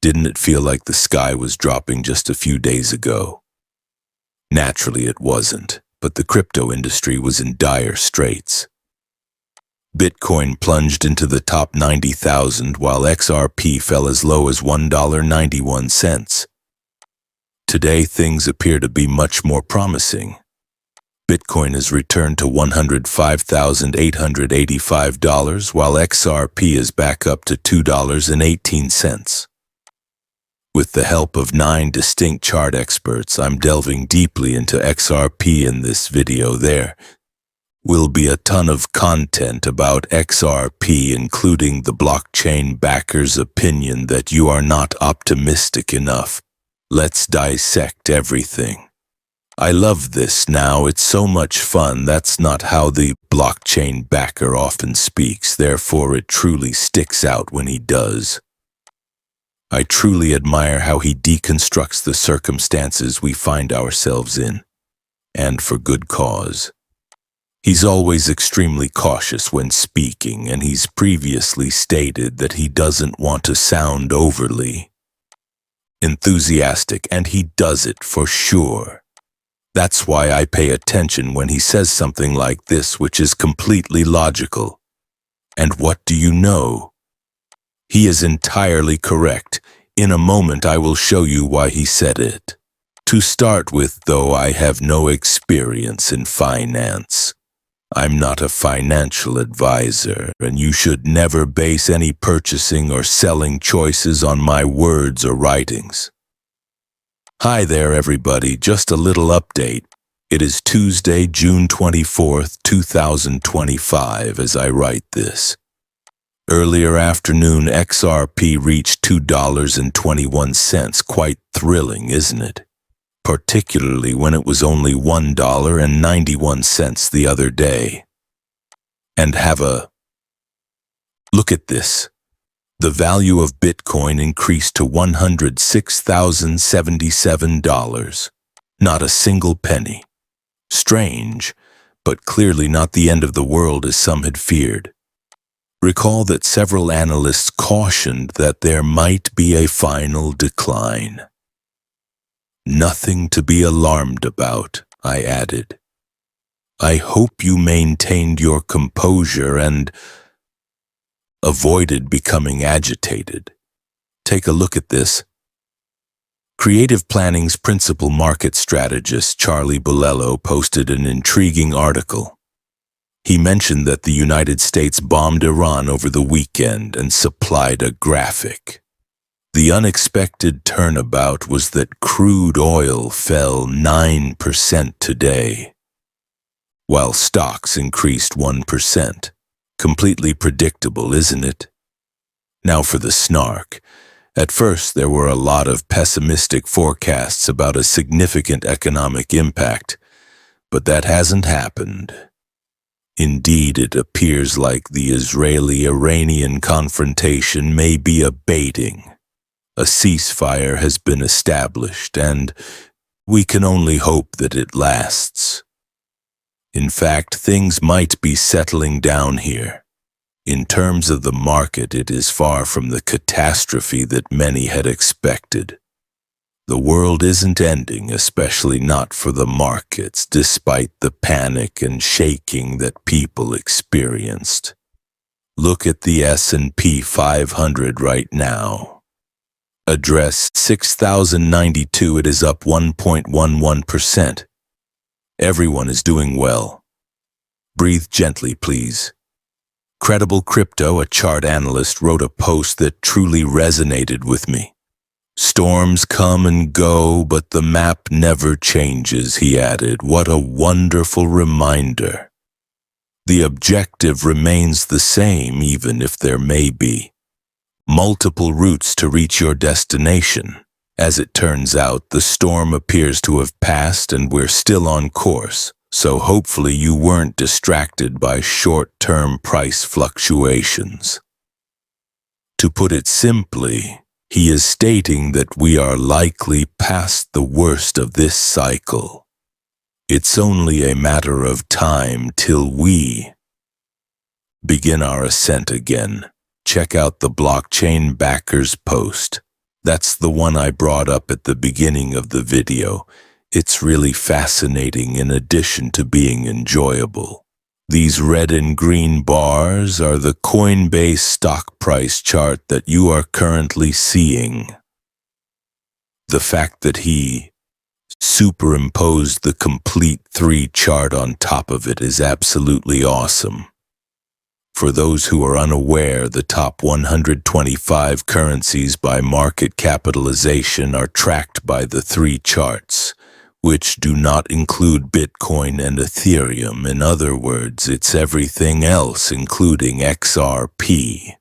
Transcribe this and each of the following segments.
Didn't it feel like the sky was dropping just a few days ago? Naturally, it wasn't, but the crypto industry was in dire straits. Bitcoin plunged into the top 90,000 while XRP fell as low as $1.91. Today, things appear to be much more promising. Bitcoin has returned to $105,885, while XRP is back up to $2.18. With the help of 9 distinct chart experts, I'm delving deeply into XRP in this video. There will be a ton of content about XRP, including the blockchain backer's opinion that you are not optimistic enough. Let's dissect everything. I love this now, it's so much fun. That's not how the blockchain backer often speaks, therefore it truly sticks out when he does. I truly admire how he deconstructs the circumstances we find ourselves in, and for good cause. He's always extremely cautious when speaking, and he's previously stated that he doesn't want to sound overly enthusiastic, and he does it for sure. That's why I pay attention when he says something like this, which is completely logical. And what do you know? He is entirely correct. In a moment I will show you why he said it. To start with, though, I have no experience in finance. I'm not a financial advisor, and you should never base any purchasing or selling choices on my words or writings. Hi there, everybody. Just a little update. It is Tuesday, June 24th, 2025, as I write this. Earlier afternoon, XRP reached $2.21. Quite thrilling, isn't it? Particularly when it was only $1.91 the other day. And have a look at this. The value of Bitcoin increased to $106,077. Not a single penny. Strange, but clearly not the end of the world as some had feared. Recall that several analysts cautioned that there might be a final decline. Nothing to be alarmed about, I added. I hope you maintained your composure and avoided becoming agitated. Take a look at this. Creative Planning's principal market strategist, Charlie Bullish, posted an intriguing article. He mentioned that the United States bombed Iran over the weekend and supplied a graphic. The unexpected turnabout was that crude oil fell 9% today, while stocks increased 1%. Completely predictable, isn't it? Now for the snark. At first, there were a lot of pessimistic forecasts about a significant economic impact, but that hasn't happened. Indeed, it appears like the Israeli-Iranian confrontation may be abating. A ceasefire has been established, and we can only hope that it lasts. In fact, things might be settling down here. In terms of the market, it is far from the catastrophe that many had expected. The world isn't ending, especially not for the markets, despite the panic and shaking that people experienced. Look at the S&P 500 right now. Address 6,092, it is up 1.11%. Everyone is doing well. Breathe gently, please. Credible Crypto, a chart analyst, wrote a post that truly resonated with me. Storms come and go, but the map never changes, he added. What a wonderful reminder. The objective remains the same, even if there may be multiple routes to reach your destination. As it turns out, the storm appears to have passed and we're still on course, so hopefully you weren't distracted by short-term price fluctuations. To put it simply, he is stating that we are likely past the worst of this cycle. It's only a matter of time till we begin our ascent again. Check out the blockchain backer's post. That's the one I brought up at the beginning of the video. It's really fascinating in addition to being enjoyable. These red and green bars are the Coinbase stock price chart that you are currently seeing. The fact that he superimposed the complete 3 chart on top of it is absolutely awesome. For those who are unaware, the top 125 currencies by market capitalization are tracked by the 3 charts, which do not include Bitcoin and Ethereum. In other words, it's everything else, including XRP.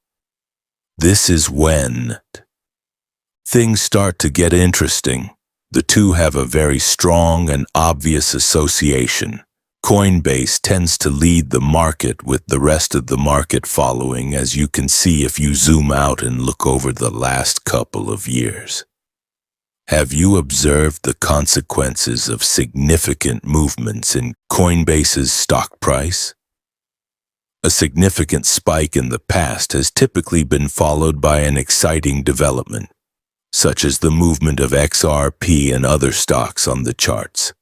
This is when things start to get interesting. The two have a very strong and obvious association. Coinbase tends to lead the market, with the rest of the market following, as you can see if you zoom out and look over the last couple of years. Have you observed the consequences of significant movements in Coinbase's stock price? A significant spike in the past has typically been followed by an exciting development, such as the movement of XRP and other stocks on the charts.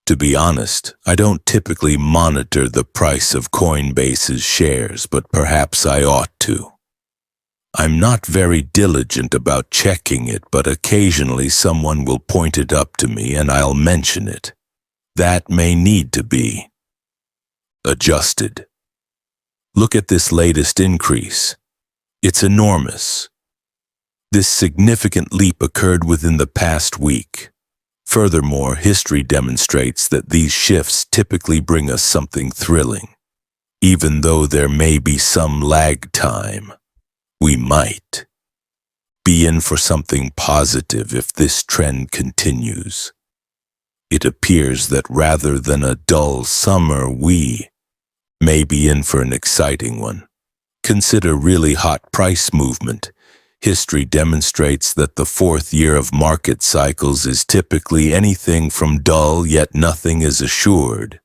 To be honest, I don't typically monitor the price of Coinbase's shares, but perhaps I ought to. I'm not very diligent about checking it, but occasionally someone will point it up to me and I'll mention it. That may need to be adjusted. Look at this latest increase. It's enormous. This significant leap occurred within the past week. Furthermore, history demonstrates that these shifts typically bring us something thrilling. Even though there may be some lag time, we might be in for something positive if this trend continues. It appears that rather than a dull summer, we may be in for an exciting one. Consider really hot price movement. History demonstrates that the 4th year of market cycles is typically anything from dull, yet nothing is assured.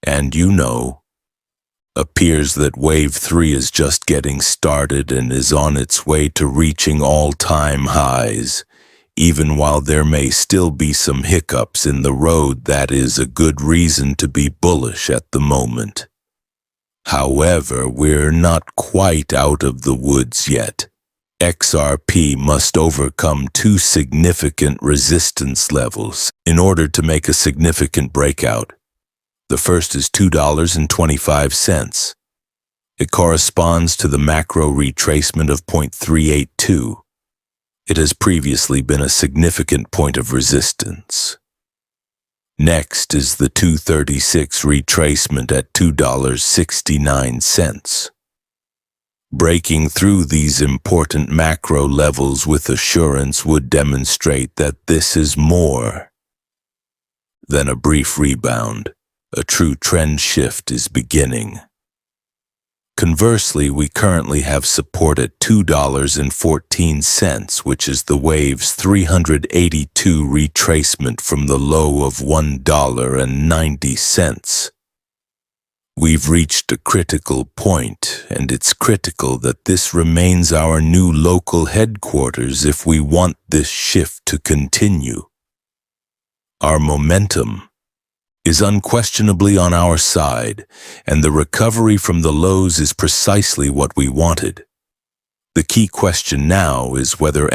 And appears that Wave 3 is just getting started and is on its way to reaching all-time highs. Even while there may still be some hiccups in the road, that is a good reason to be bullish at the moment. However, we're not quite out of the woods yet. XRP must overcome 2 significant resistance levels in order to make a significant breakout. The first is $2.25. It corresponds to the macro retracement of 0.382. It has previously been a significant point of resistance. Next is the 236 retracement at $2.69. Breaking through these important macro levels with assurance would demonstrate that this is more than a brief rebound. A true trend shift is beginning. Conversely, we currently have support at $2.14, which is the wave's 382 retracement from the low of $1.90. We've reached a critical point, and it's critical that this remains our new local headquarters if we want this shift to continue. Our momentum is unquestionably on our side, and the recovery from the lows is precisely what we wanted. The key question now is whether